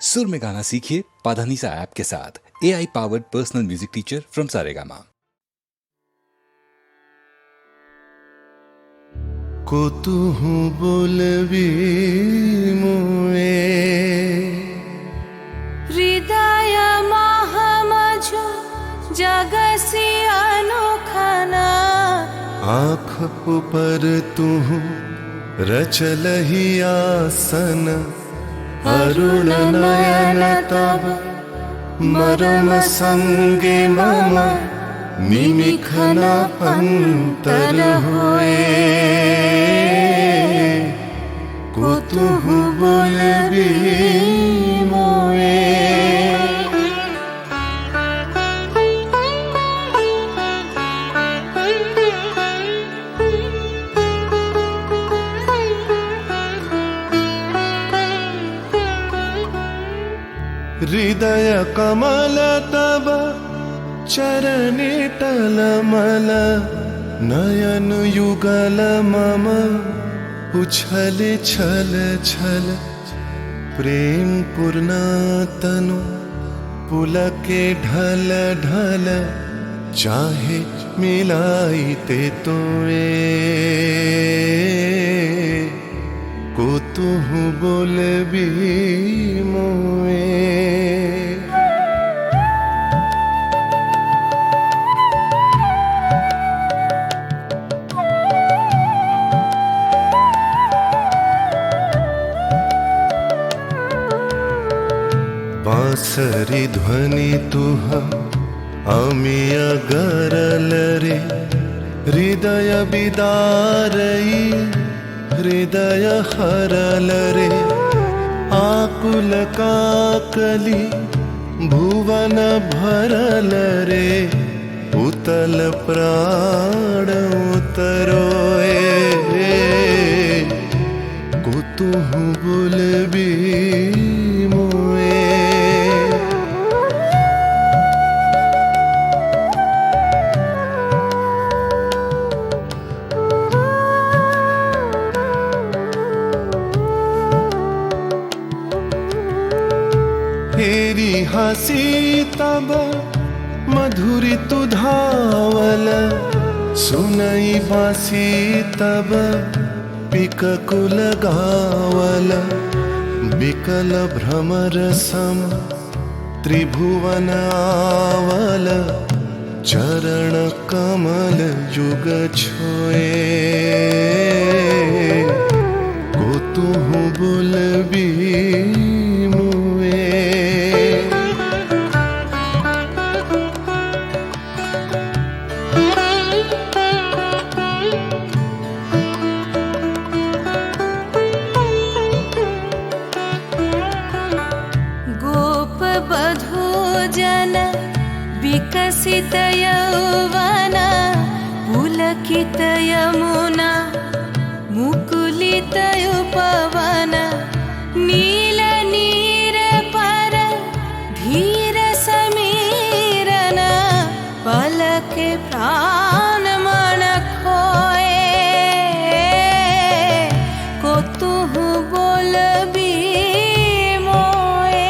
सुर में गाना सीखिए पाधानीसा ऐप के साथ। AI powered personal music teacher from Saregama. कुतुहु बोलबी मुए हृदय महामझु जगसी अनोखना आँख ऊपर तुहु रचलहि आसन अरुण नयन तब मरम संगे मम निमिखन अंतर हुए कुतुहु बोलबी मोए। हृदय कमल तब चरणे टलमल नयन युगल मम उछल छल छल प्रेम पूर्णतनु पुलके ढल ढल चाहे मिलाइते तोए कुतुहु बोलबी मोए। बांसरी ध्वनि तुह अमिय गरल रे हृदय बिदारई हृदय हरल रे आकुल काकली भुवन भरल रे उतल प्राण उतरोए कुतुहु बोलबी मोए। हेरी हसी तब मधुरी तुधावल सुनई बासी तब पिककुल गावल बिकल भ्रमर सम त्रिभुवन आवल चरण कमल युग छोए कुतुहु बोलबी मुए। गोप बधू जन विकसित यौवन पुलकित यमुना मुकुलित उपवन नील नीर पर धीर समीरन पलक प्राण मन खोए कुतुहु बोलबी मोए।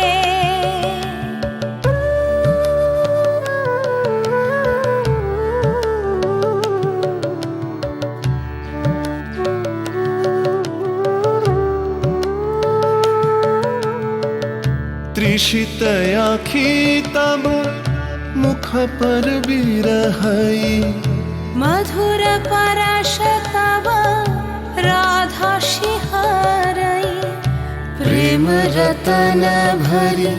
त्रिषित आँखी तब मुख पर बिरहई मधुर परश तब राधा शिहरई प्रेम रतन भरी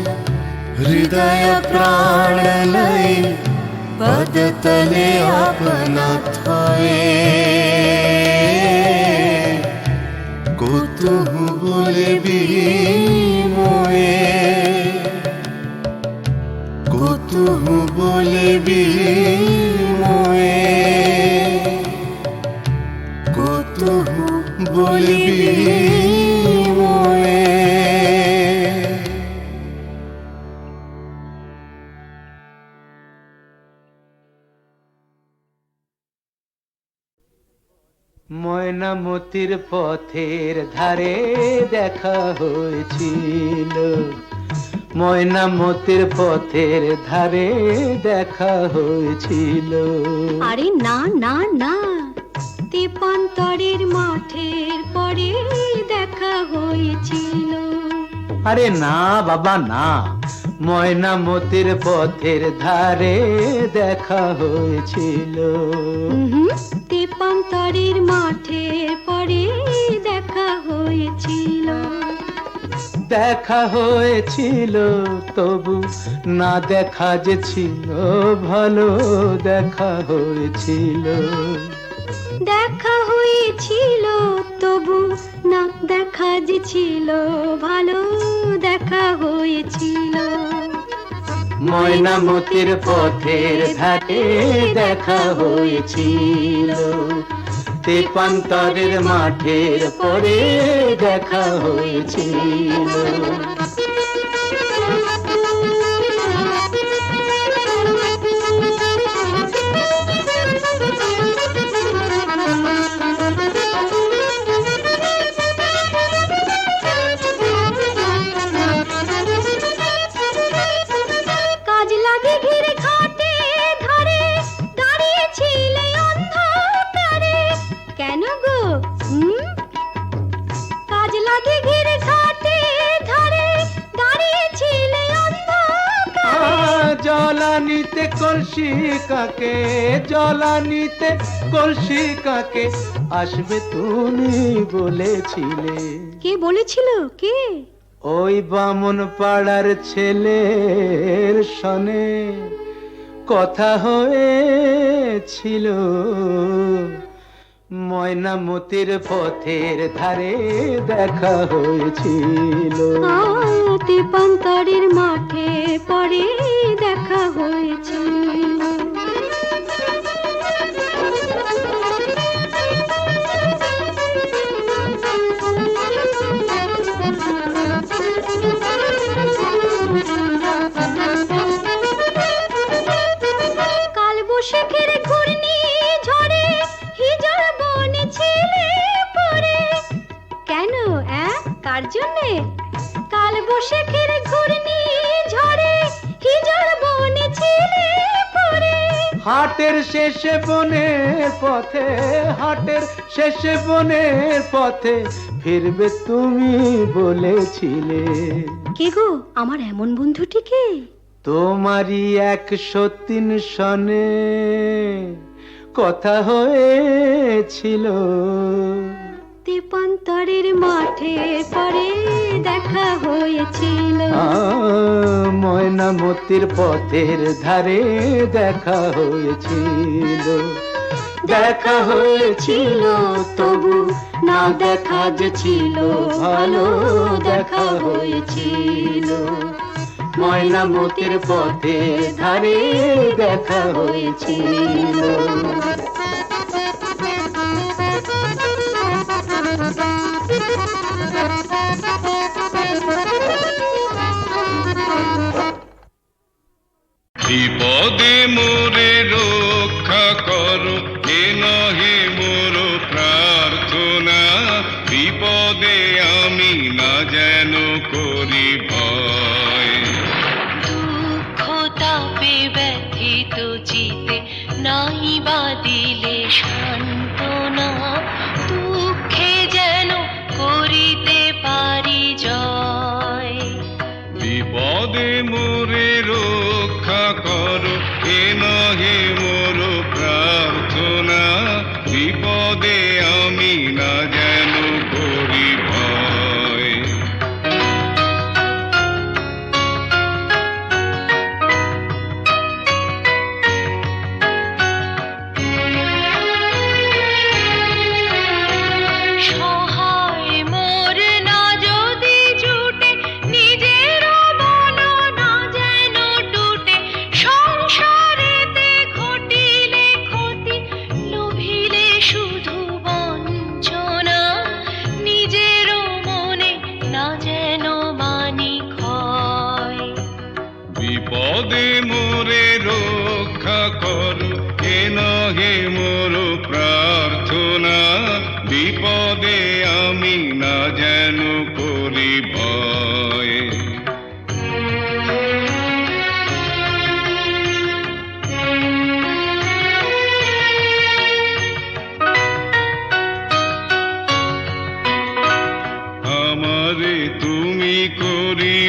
हृदय प्राण लई पद तले अपना थोए कुतुहु बोलबी मोए कुतुहु बोलबी मोए कुतुहु बोलबी मोए। ময়নামতির পথের ধারে দেখা হয়েছিল ময়নামতির পথের ধারে দেখা হয়েছিল। আরে না না না, তেপান্তরের মাঠের পরে দেখা হয়েছিল। আরে না বাবা না, ময়নামতির পথের ধারে দেখা হয়েছিল। তেপান্তরের মাঠের পরে দেখা হয়েছিল। দেখা হয়েছিল তবু না দেখা যে ছিল ভালো, দেখা হয়েছিল। দেখা হয়েছিল তবু না দেখা যে ছিল ভালো, দেখা হয়েছিল। ময়নামতির পথের ধারে দেখা হয়েছিল। তেপান্তরের মাঠের পরে দেখা হয়েছিল। কেন গো? কাজ লাগে ঘিরে ঘাটে ধারে দাঁড়িয়েছিলে অন্ধকারে। জলানিতে কলসি কাকে, জলানিতে কলসি কাকে আসবে তুমি বলেছিলে। কে বলেছিল? কে? ওই বামন পাড়ার ছেলের সনে কথা হয়েছিল। ময়নামতির পথের ধারে দেখা হয়েছিল। তেপান্তরের মাঠে পরে দেখা হয়েছিল। কাল বৈশাখের ঘূর্ণি ঝড়ে হিজল বনে ছিলে পরে। কেন? কার জন্যে? কাল বৈশাখের ঘূর্ণি ঝড়ে হিজল বনে ছিলে পরে। হাটের শেষে বনের পথে, হাটের শেষে বনের পথে ফিরবে তুমি বলেছিলে। কে গো আমার এমন বন্ধুটিকে? তোমারই 103 সনে কথা হয়েছিল। তেপান্তরের মাঠে পরে দেখা হয়েছিল। ময়নামতির পথের ধারে দেখা হয়েছিল। দেখা হয়েছিল তবু না দেখা যে ছিল ভালো, দেখা হয়েছিল। ময়নামতির পথের ধারে দেখা হয়েছিল। বিপদে মোরে রক্ষা করো, এ নহে মোর প্রার্থনা। বিপদে আমি না যেন করি ভয়। দুঃখ তাপে ব্যথিত চিতে নাই বা দিলে সান্ত্বনা। দুঃখে যেন করিতে পারি জয়। বিপদে মোরে রক্ষা করো, এ নহে মোর প্রার্থনা। বিপদে আমি না যেন করি ভয়। সহায় মোর না যদি জুটে, নিজের মন না যেন টুটে। সংসারেতে ঘটিলে ক্ষতি, লোভিলে শুধু বঞ্চনা। নিজের মনে না যেন মানি ক্ষয়। বিপদে মোরে রক্ষা করো, এ নহে মোর প্রার্থনা। বিপদে আমি না যেন করি ভয়।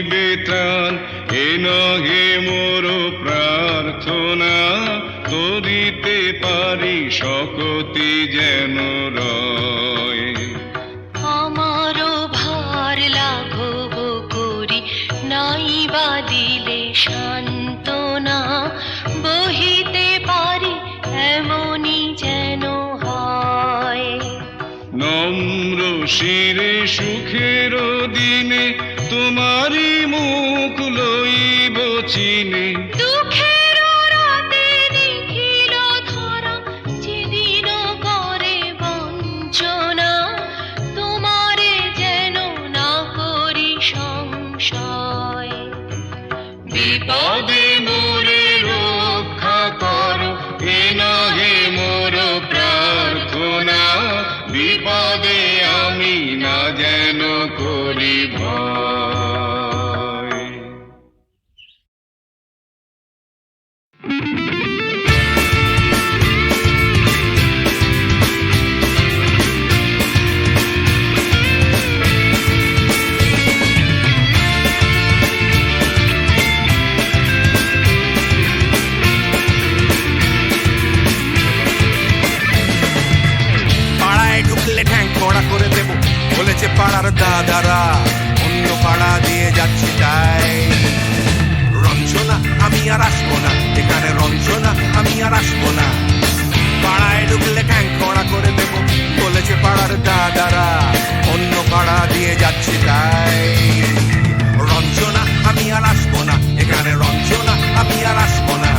দিবে ত্রাণ, এ নহে মোর প্রার্থনা, করিতে পারি শকতি যেন রয়। আমারও ভার লাঘব করি, নাই বা দিলে সান্ত্বনা, বহিতে পারি এমনই যেন হয়। নম্র শিরে সুখের দিনে তোমারই মুখ লইব চিনে, দুঃখের রাতে নিখিল ধরা, যেদিন করে বঞ্চনা, তোমারে যেন না করি সংশয়। বিপদে মোরে রক্ষা করো, এ নহে মোর প্রার্থনা, বিপদে আমি না যেন করি ভয়। পাড়ায় ঢুকলে ঠ্যাং কড়া করে দেব বলেছে পাড়ার দাদারা, অন্য পাড়া দিয়ে যাচ্ছি তাই। রঞ্জনা আমি আর আসবো না, এখানে রঞ্জনা আমি আর আসবো না। পাড়ায় ঢুকলে ঠ্যাং কড়া করে দেব বলেছে পাড়ার দাদারা, অন্য পাড়া দিয়ে যাচ্ছি তাই। রঞ্জনা আমি আর আসবো না, এখানে রঞ্জনা আমি আর আসবো না।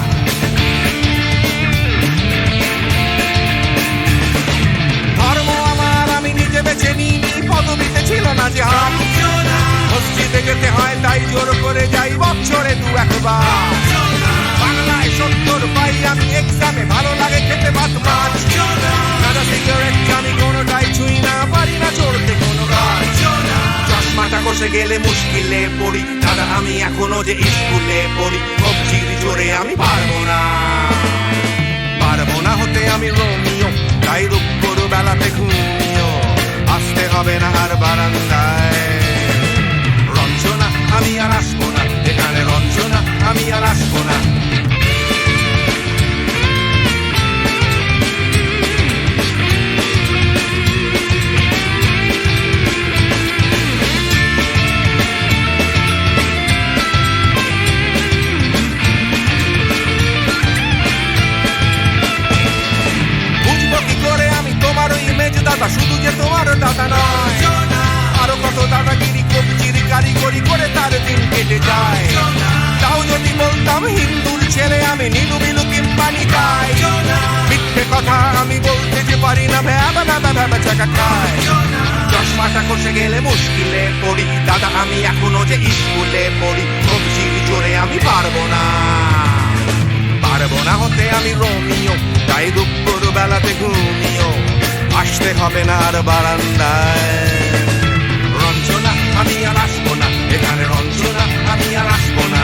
ধর্ম আমার আমি নিজে বেছে নিইনি, পদবিতে ছিল না যে হাত। মসজিদে যেতে হয় তাই জোর করে যাই বছরে 2-1 বাংলায় 70 পাই আমি এক্সামে, ভালো লাগে খেতে ভাত মাছ। দাদা সিগারেট আমি কোনোটাই ছুঁই না, পারি না চড়তে কোনো গাছ। চশমাটা কষে গেলে মুশকিলে পড়ি, দাদা আমি এখনো যে স্কুলে পড়ি। কবজির জোরে আমি পারবো না, পারবো না হতে আমি রোমিও, তাই রূপর বেলাতে ঘুমিও, আসতে হবে না আর বারান্দায়। রঞ্জনা আমি আর আসবো না, এখানে রঞ্জনা আমি আর আসবো না। বুঝবো কি করে আমি তোমার ওই মেজ দাদা, শুধু যে তোমার দাদা নয়, আরো কত দাদাগিরি কবজির কারিগরি করে তার দিন কেটে যায়। তাও যদি বলতাম হিন্দুর ছেলে আমি, নীলু বিলু কিংবা নিতাই। মিথ্যে কথা আমি বলতে যে পারি না, ভ্যাবা ভ্যাবা ভ্যাবা চাকা খায়। চশমাটা কষে গেলে মুশকিলে পড়ি, দাদা আমি এখনো যে স্কুলে পড়ি। কবজির জোরে আমি পারবো না, পারবো না হতে আমি রোমিও, তাই দুপুর বেলাতে ঘুমিও, আসতে হবে না আর বারান্দায়। রঞ্জনা আমি আর আসবো না, এখানে রঞ্জনা আমি আর আসবো না।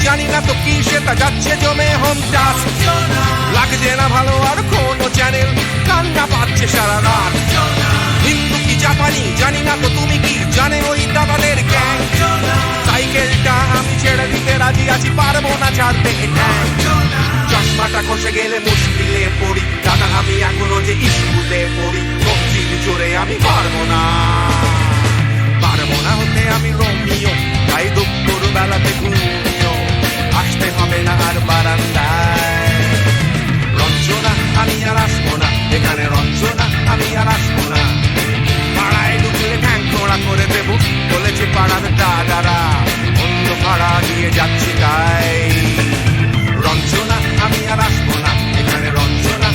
জানি না তো কি সেটা যাচ্ছে জমে হোম টাস, লাগছে না ভালো আর কোনো চ্যানেল, কান্না পাচ্ছে সারা রাত। হিন্দু কি জাপানি জানি না তো তুমি কি জানে ওই দাদাদের গ্যাং। সাইকেলটা আমি ছেড়ে দিতে রাজি আছি, পারবো না ছাড়তে এটা। চশমাটা কষে গেলে মুশকিলে পড়ি, দাদা আমি এখনো যে স্কুলে পড়ি। কবজির জোরে আমি পারবো না, পারবো না হতে আমি রোমিও, তাই দুপুর বেলাতে ঘুমিও, আসতে হবে না আর বারান্দায়। রঞ্জনা আমি আর আসবো না, এখানে রঞ্জনা আমি আর আসবো না। পাড়ায় ঢুকলে ঠ্যাং খোঁড়া করে দেবো বলেছে পাড়ার দাদারা, অন্য পাড়া দিয়ে যাচ্ছি তাই। রঞ্জনা আমি আর আসবো না, এখানে রঞ্জনা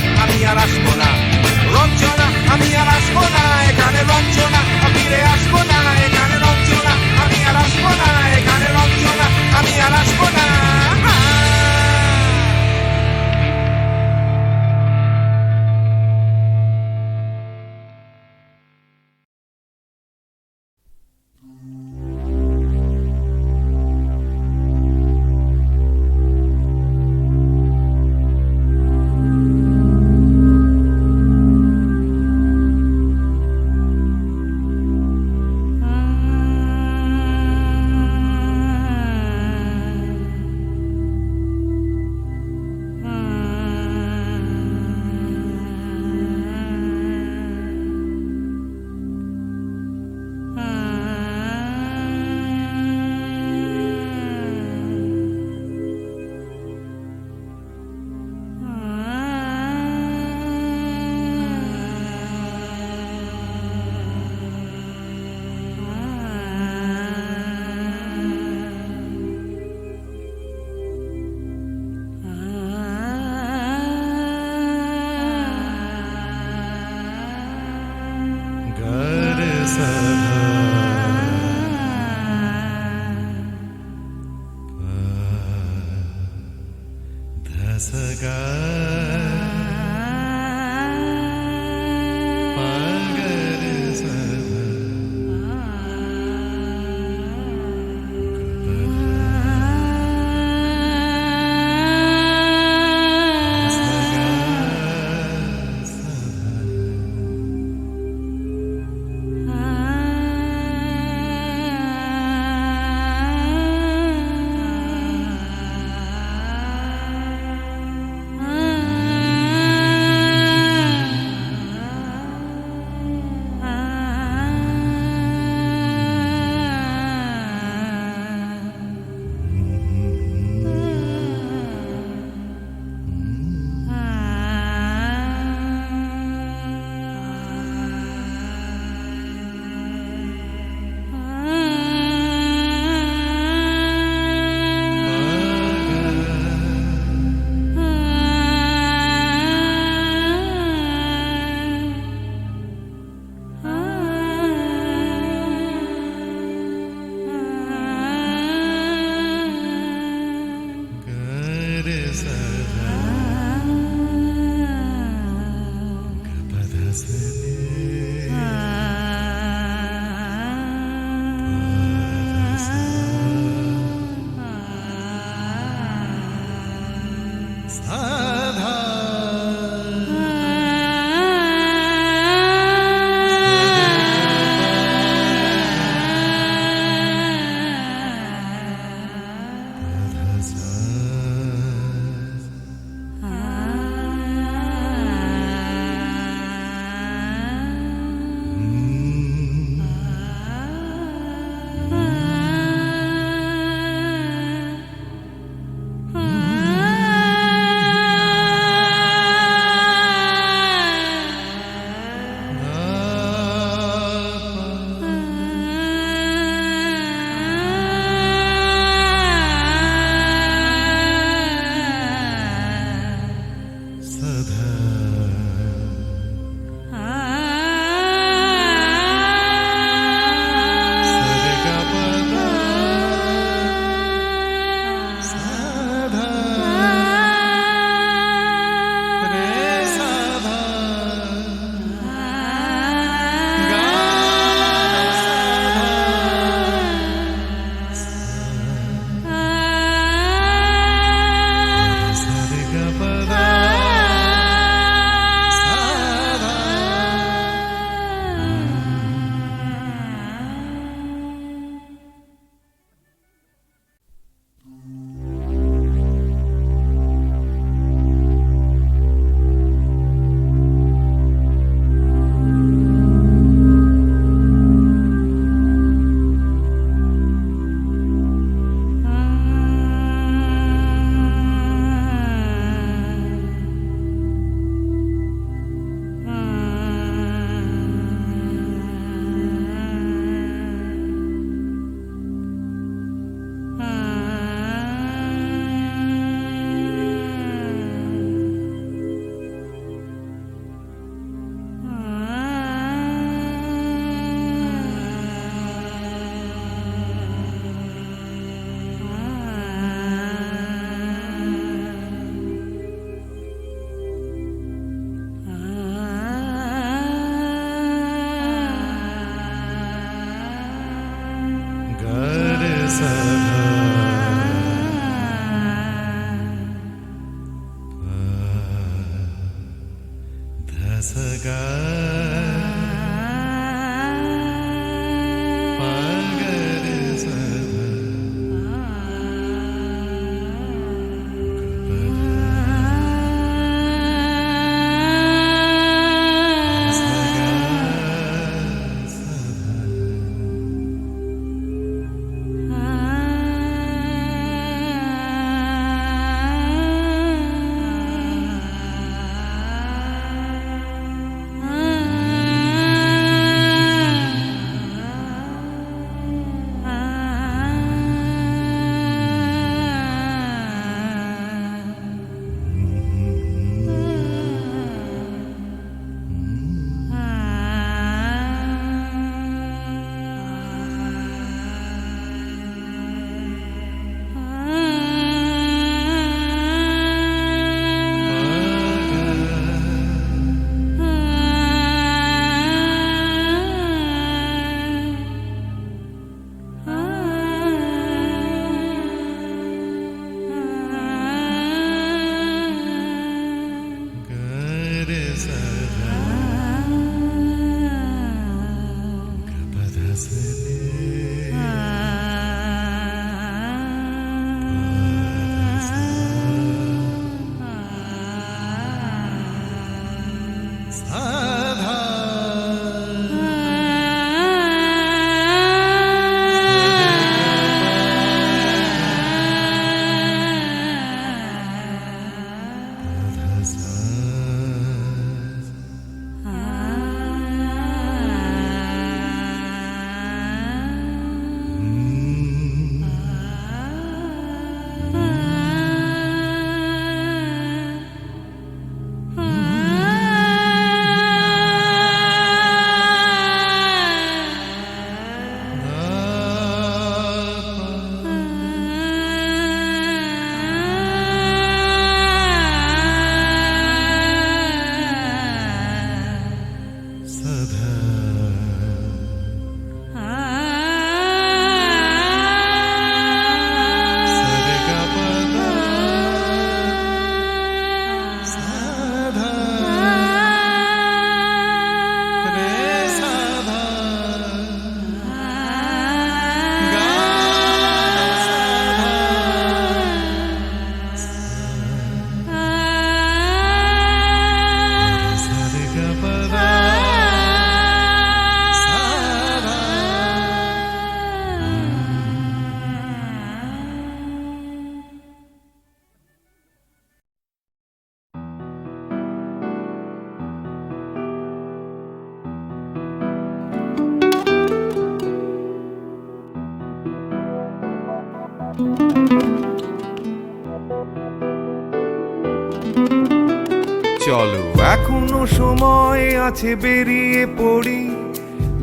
চলো এখনো সময় আছে, বেরিয়ে পড়ি,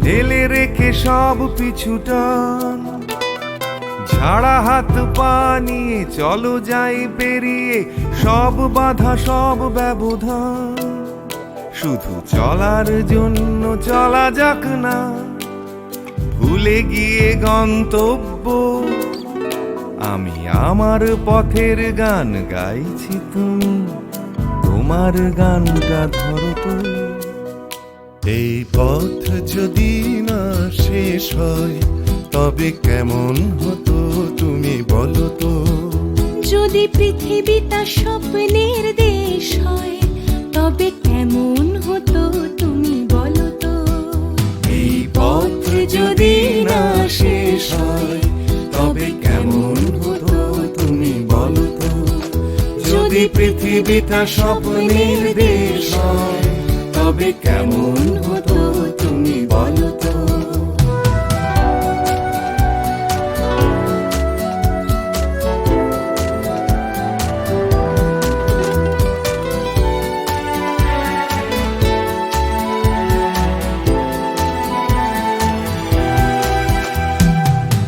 ঢেলে রেখে সব পিছুটান। ছাড়া হাত পা নিয়ে চলো যাই পেরিয়ে সব বাধা সব ব্যবধান। শুধু চলার জন্য চলা যাক না, ভুলে গিয়ে গন্তব্য। আমি আমার পথের গান গাইছি, তুমি তোমার গানটা ধরো তো। এই পথ যদি না শেষ হয় তবে কেমন হতো তুমি বলো তো। যদি পৃথিবীটা স্বপ্নের দেশ হয় তবে কেমন হতো তুমি বলো তো। এই পথ যদি না শেষ হয় তবে কেমন হতো তুমি বলো তো। যদি পৃথিবীটা স্বপ্নের দেশ হয় তবে কেমন হতো তুমি বলো তো।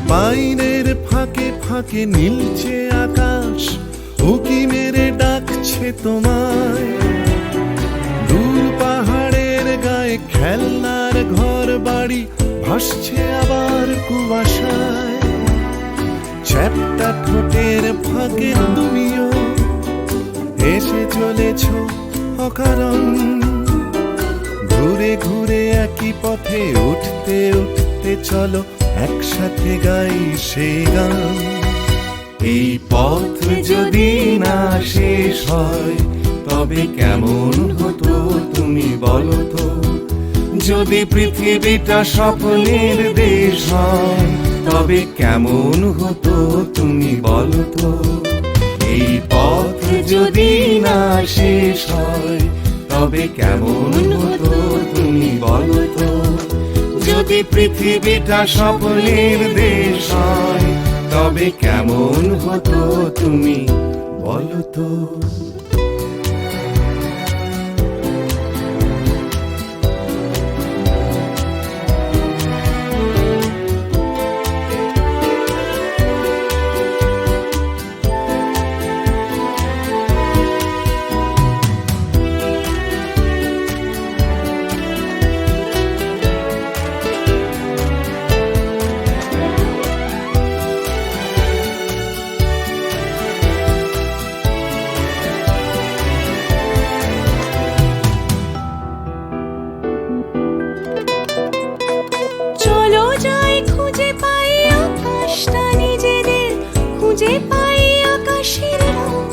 পাইনের ফাঁকে ফাঁকে নীলছে আকাশ, উকি মেরে ডাকছে তোমায়। দূর পাহাড়ের গায়ে খেলনার ঘর বাড়ি ভাসছে আবার কুয়াশায়। চ্যাপ্টা ঠোঁটের ফাঁকে তুমিও এসে চলেছ অকারণ। ঘুরে ঘুরে একই পথে উঠতে উঠতে চলো একসাথে গাই সেই গান। এই পথ যদি না শেষ হয় তবে কেমন হতো তুমি বলো তো। যদি পৃথিবীটা স্বপ্নের দেশ হয় তবে কেমন হতো তুমি বলো তো। এই পথ যদি না শেষ হয় তবে কেমন হতো তুমি বলো তো। যদি পৃথিবীটা স্বপ্নের দেশ হয় তবে কেমন হতো তুমি বলো তো। চলো যাই খুঁজে পাই আকাশটা নিজেদের, খুঁজে পাই আকাশের রং।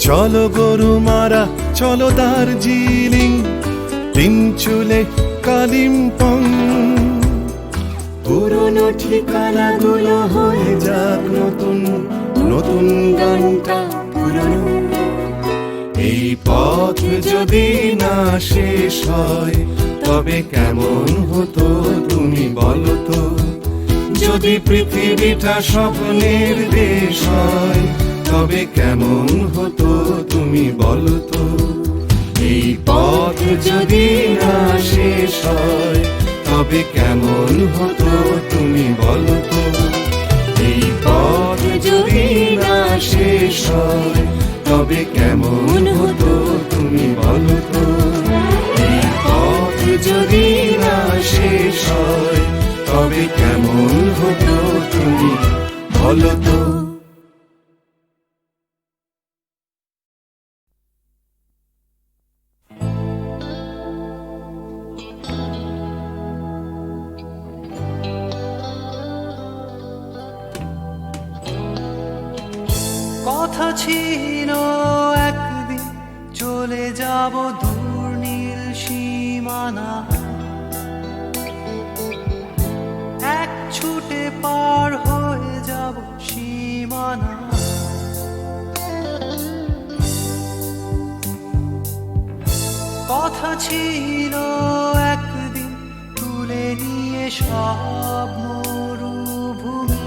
চলো গরু মারা, চলো দার্জিলিং, তিন চুলে কালিম্পং। পুরনো ঠিকানাগুলো হয়ে যাক নতুন, নতুন গানটা পুরনো। এই পথ যদি না শেষ হয় তবে কেমন হতো তুমি বলো তো। যদি পৃথিবীটা স্বপ্নের দেশ হয় তবে কেমন হতো তুমি বলো তো। এই পথ যদি না শেষ হয় তবে কেমন হতো তুমি বলো তো। এই পথ যদি না শেষ হয় তবে কেমন হতো তুমি বলো তো। এই পথ যদি না শেষ হয় তবে কেমন হতো তুমি বলো তো। কথা ছিল একদিন চলে যাব দূর নীল সীমানা, এক ছুটে পার হয়ে যাব সীমানা। কথা ছিল একদিন তুলে নিয়ে সব মরুভূমি,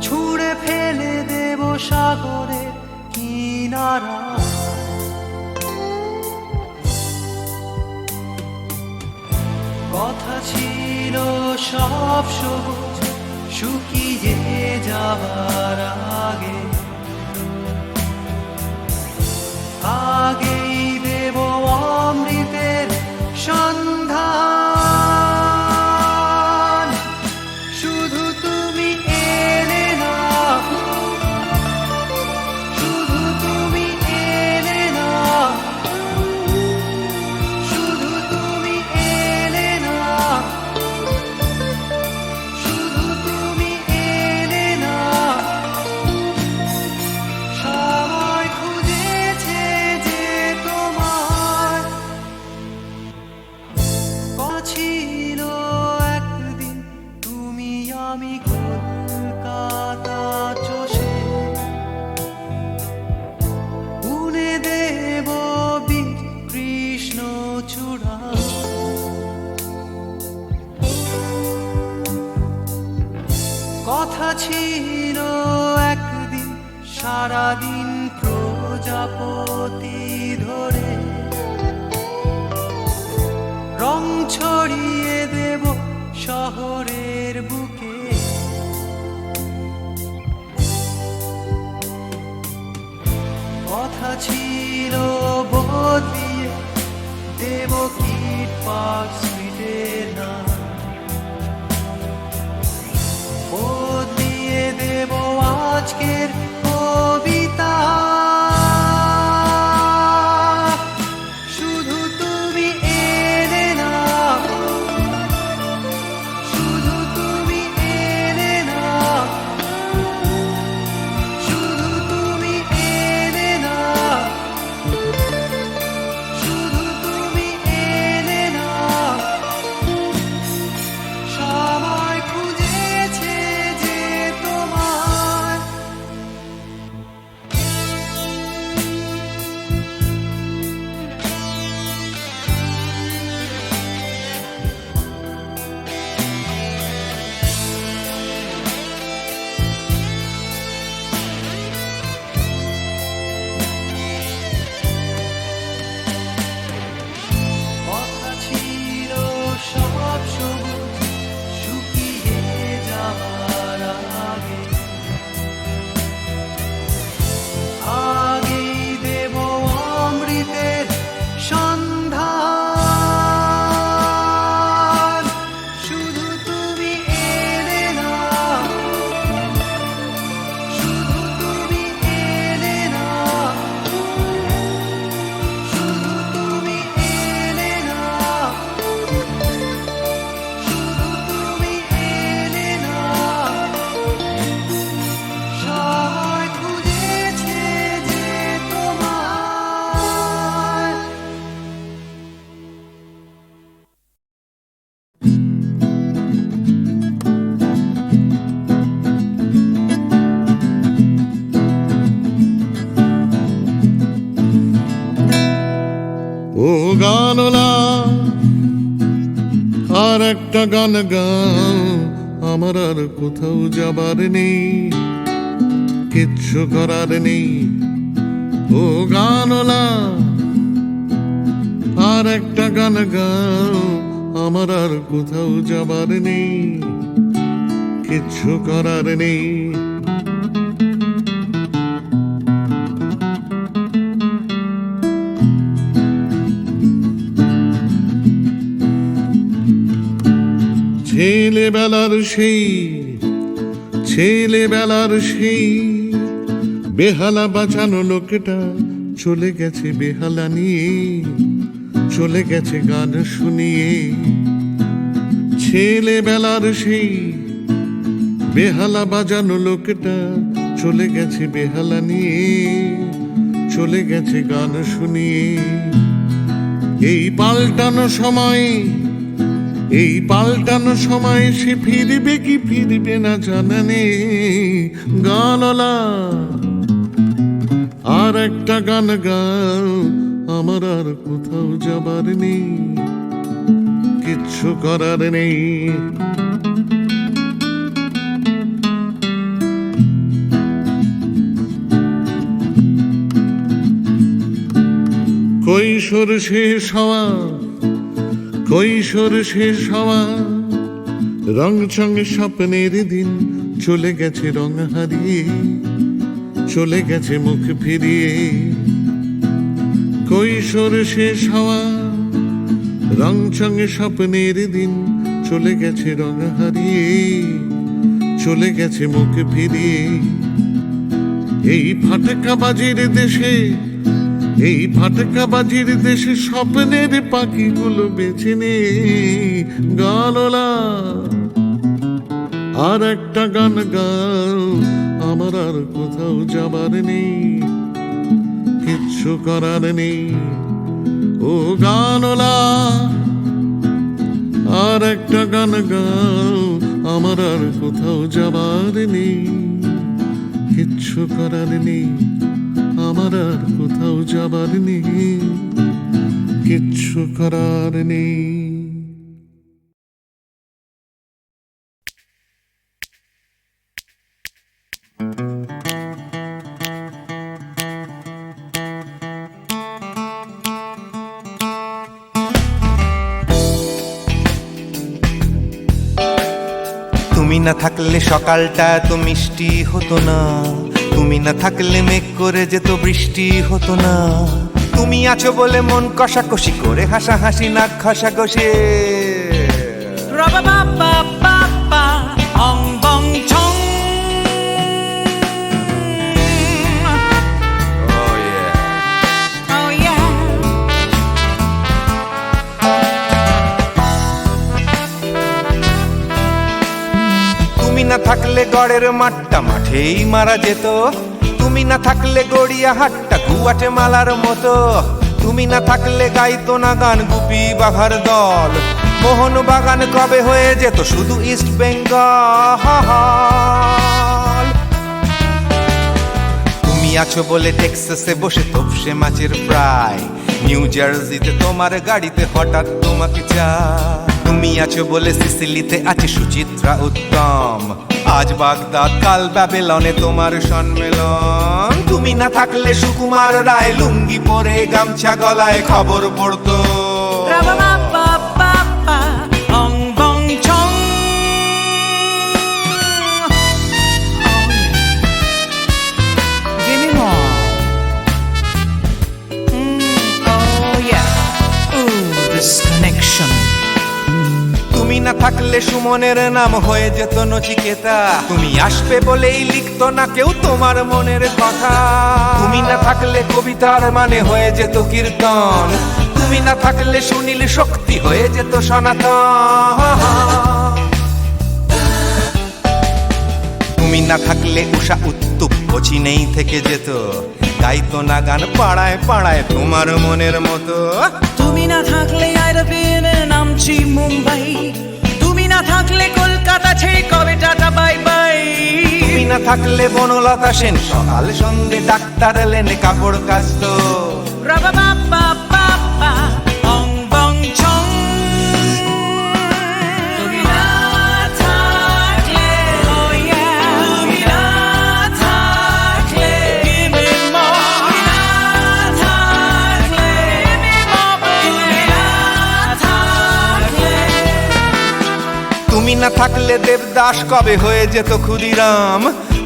ছুঁড়ে ফেলে দেব সাগরের কিনারা। কিনারা। কথা ছিল সব সবুজ শুকিয়ে যাবার আগে, আগেই দেব অমৃতের সন্ধান। শুধু তুমি এলে না, শুধু তুমি এলে না, শুধু তুমি এলে না, শুধু তুমি এলে না। সবাই খুঁজেছে যে তোমার ছিল একদিন তুমি আমি কলকাতা চষে বুনে দেব বীর কৃষ্ণ চূড়া। কথা ছিল একদিন সারাদিন প্রজাপতি ধরে রং ছড়িয়ে দেব শহরের বুকে। কথা ছিল বদলিয়ে দেব কিট পার্ক স্ট্রিটের নাম, বদলিয়ে দেব আজকের কবিতা। শুধু তুমি এলে না, শুধু তুমি এলে না, শুধু তুমি এলে না, শুধু তুমি এলে না। সবাই খুঁজেছে যে তোমার কথা ছিল সব সবুজ শুকিয়ে যাবার আগে, আগেই দেব অমৃতের সন্ধান। শুধু তুমি এলে না, শুধু তুমি এলে না, শুধু তুমি এলে না, শুধু তুমি এলে না। সবাই খুঁজেছে যে তোমার ও গানলা আর একটা গান গাও, আমার আর কোথাও যাবার নেই, কিচ্ছু করার নেই। ও গানলা আর একটা গান গাও, আমার আর কোথাও যাবার নেই, কিচ্ছু করার নেই। ছেলেবেলার সেই বেহালা বাঁচানো লোকটা চলে গেছে বেহালা নিয়ে, চলে গেছে গান শুনিয়ে। ছেলেবেলার সেই বেহালা বাজানো লোকটা চলে গেছে বেহালা নিয়ে, চলে গেছে গান শুনিয়ে। এই পাল্টানো সময় সে ফিরবে কি ফিরবে না জানা নেই। গানলা আর একটা গান গাও, আমার আর কোথাও যাবার নেই, কিচ্ছু করার নেই। কৈশোর শেষ হওয়া, কৈশোর শেষ হওয়া, রং চং স্বপ্নের দিন চলে গেছে রং হারিয়ে, চলে গেছে মুখ ফিরিয়ে। কৈশোর শেষ হওয়া, রং চং স্বপ্নের দিন চলে গেছে রং হারিয়ে, চলে গেছে মুখ ফিরিয়ে। এই ফাটকাবাজির দেশে, এই ফাটকাবাজির দেশে স্বপ্নের পাখিগুলো বেছে নে গানলা। আর একটা গান গাও, আমার আর কোথাও যাবার নেই, কিচ্ছু করার নেই ও গানলা। আর একটা গান গাও, আমার আর কোথাও যাবার নেই, কিচ্ছু করার নেই, আমার আর কোথাও যাবার নেই, কিচ্ছু করার নেই। তুমি না থাকলে সকালটা এত মিষ্টি হতো না, তুমি না থাকলে মেঘ করে যেত বৃষ্টি হতো না। তুমি আছো বলে মন কষাকষি করে হাসাহাসি নাক ঘষাঘষি। তুমি না থাকলে গড়ের মাঠটা মাঠেই মারা যেত, তুমি না থাকলে গড়িয়া হাটটা গুয়াটে মালার মতো। তুমি না থাকলে গাইতো না গান গুপি বাঘার দল, মোহন বাগান কবে হয়ে যেত শুধু ইস্ট বেঙ্গল। তুমি আছো বলে টেক্সাসে বসে তোপসে মাছের ফ্রাই, নিউ জার্সিতে তোমার গাড়িতে হঠাৎ তোমাকে চাই। তুমি আছো বলে সিসিলিতে আছে সুচিত্রা উত্তম, আজ বাগদাদ কাল ব্যাবিলনে তোমার সম্মেলন। তুমি না থাকলে সুকুমার রায় লুঙ্গি পরে গামছা গলায় খবর পড়তো। তুমি না থাকলে সুমনের নাম হয়ে যেত নচিকেতা, তুমি আসবে বলেই লিখতো না কেউ তোমার মনের কথা। তুমি না থাকলে কবিতার মানে হয়ে যেত কীর্তন, তুমি না থাকলে সুনীল শক্তি হয়ে যেত সনাতন। তুমি না থাকলে উষা উত্তুপ কোচিনেই থেকে যেত, গাইতো না গান পাড়ায় পাড়ায় তোমার মনের মতো। তুমি না থাকলে আইরবিনে নামছি মুম্বাই, তুমি না থাকলে কলকাতা ছেড়ে কবে টাটা বাই বাই। তুমি না থাকলে বনলতা সেন সকাল সন্ধে ডাক্তার লেনে কাপড় কাচতো। অং বং ছং। তুমি না থাকলে, oh yeah, তুমি না থাকলে, give me more. তুমি না থাকলে, give me more. তুমি না থাকলে। তুমি না থাকলে দেবদাস কবে হয়ে যেত ক্ষুদিরাম,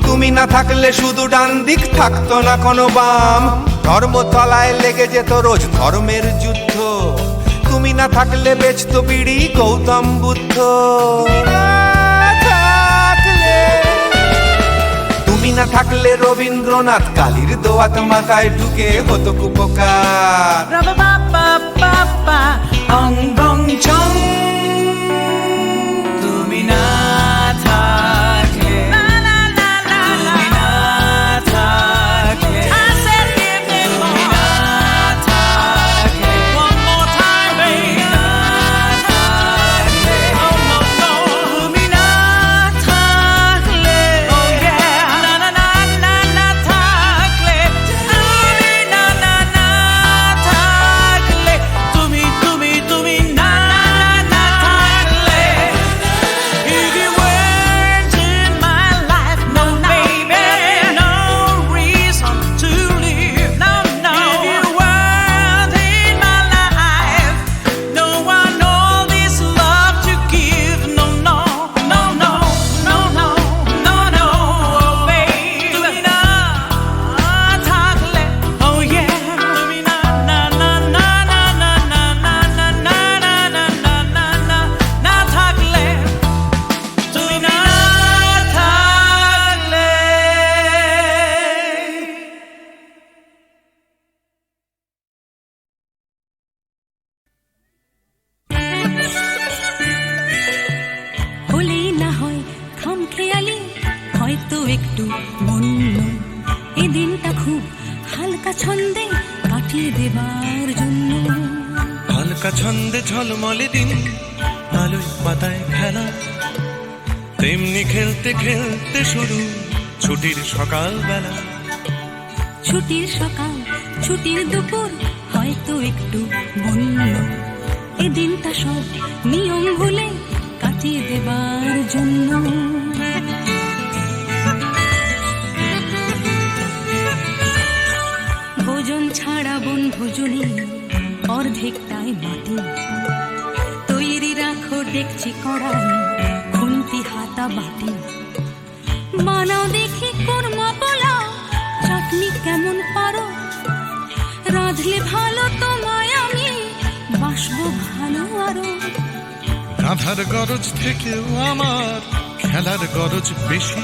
তুমি না থাকলে শুধু ডান দিক থাকতো না কোনো বাম। ধর্মতলায় লেগে যেত রোজ ধর্মের যুদ্ধ, তুমি না থাকলে বেচত বিড়ি গৌতম বুদ্ধ। তুমি না থাকলে রবীন্দ্রনাথ কালীর দোয়াত মাথায় ঢুকে হতো কুপকার। অং বং ছং। তুমি না থাকলে, তুমি না থাকলে, তুমি না থাকলে, one more time baby, তুমি না থাকলে, oh no no, তুমি না থাকলে, oh yeah, না না না না না থাকলে, তুমি না না না থাকলে। একটু বন্য এই দিনটা খুব হালকা ছন্দে কাটিয়ে দেবার জন্য। হালকা ছন্দে ঝলমলে দিন আলোয় পাতায় খেলা, তেমনি খেলতে খেলতে শুরু ছুটির সকাল বেলা। ছুটির সকাল ছুটির দুপুর হয়তো একটু বন্য এই দিনটা সব নিয়ম ভুলে কাটিয়ে দেবার জন্য। ভোজন ছাড়া বনভোজনে অর্ধেকটাই মাটি, তৈরি রাখো দেখছি কড়াই খুন্তি হাতা বাটি। বানাও দেখি কোরমা পোলাও, চাটনি কেমন পারো, রাঁধলে ভালো তোমায় আমি বাসবো ভালো আরো। রাধার গরজ থেকেও আমার খেলার গরজ বেশি,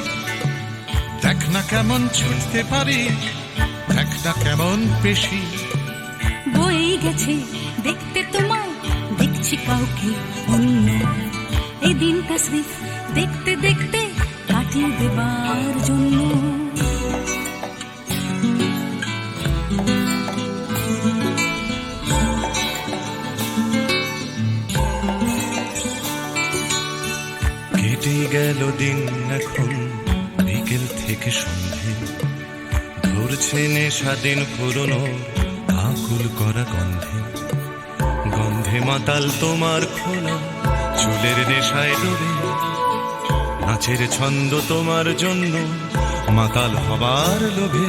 দেখ না কেমন ছুটতে পারি, দেখ না কেমন পেশি। বই গেছে দেখতে তোমায়, দেখছি কাউকে অন্য এই দিনটা স্মৃত দেখতে দেখতে কাটিয়ে দেবার জন্য। কেটে গেল দিন এখন বিকেল থেকে সন্ধে, ধরছে নেশা দিন পুরনো আকুল করা গন্ধে। গন্ধে মাতাল তোমার খোলা চুলের নেশায় ডুবে, নাচের ছন্দ তোমার জন্য মাতাল হবার লোভে।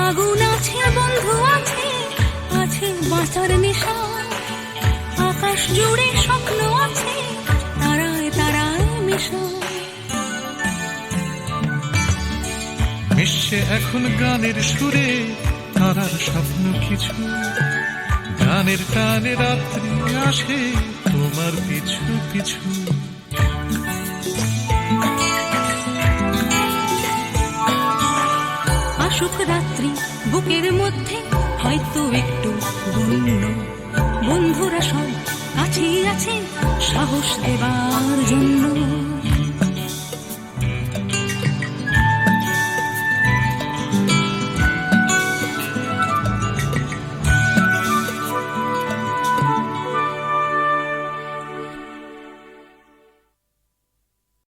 আগুন আছে বন্ধু আছে, আছে বাঁচার নেশা, আকাশ জুড়ে স্বপ্ন আছে তারায় তারায় মেশা। মিশছে এখন গানের সুরে তারার স্বপ্ন কিছু, গানের টানে রাত্রি আসে তোমার পিছু পিছু। আসুক রাত্রি বুকের মধ্যে হয়তো একটু বন্য, বন্ধুরা সব কাছেই আছে সাহস দেবার জন্য।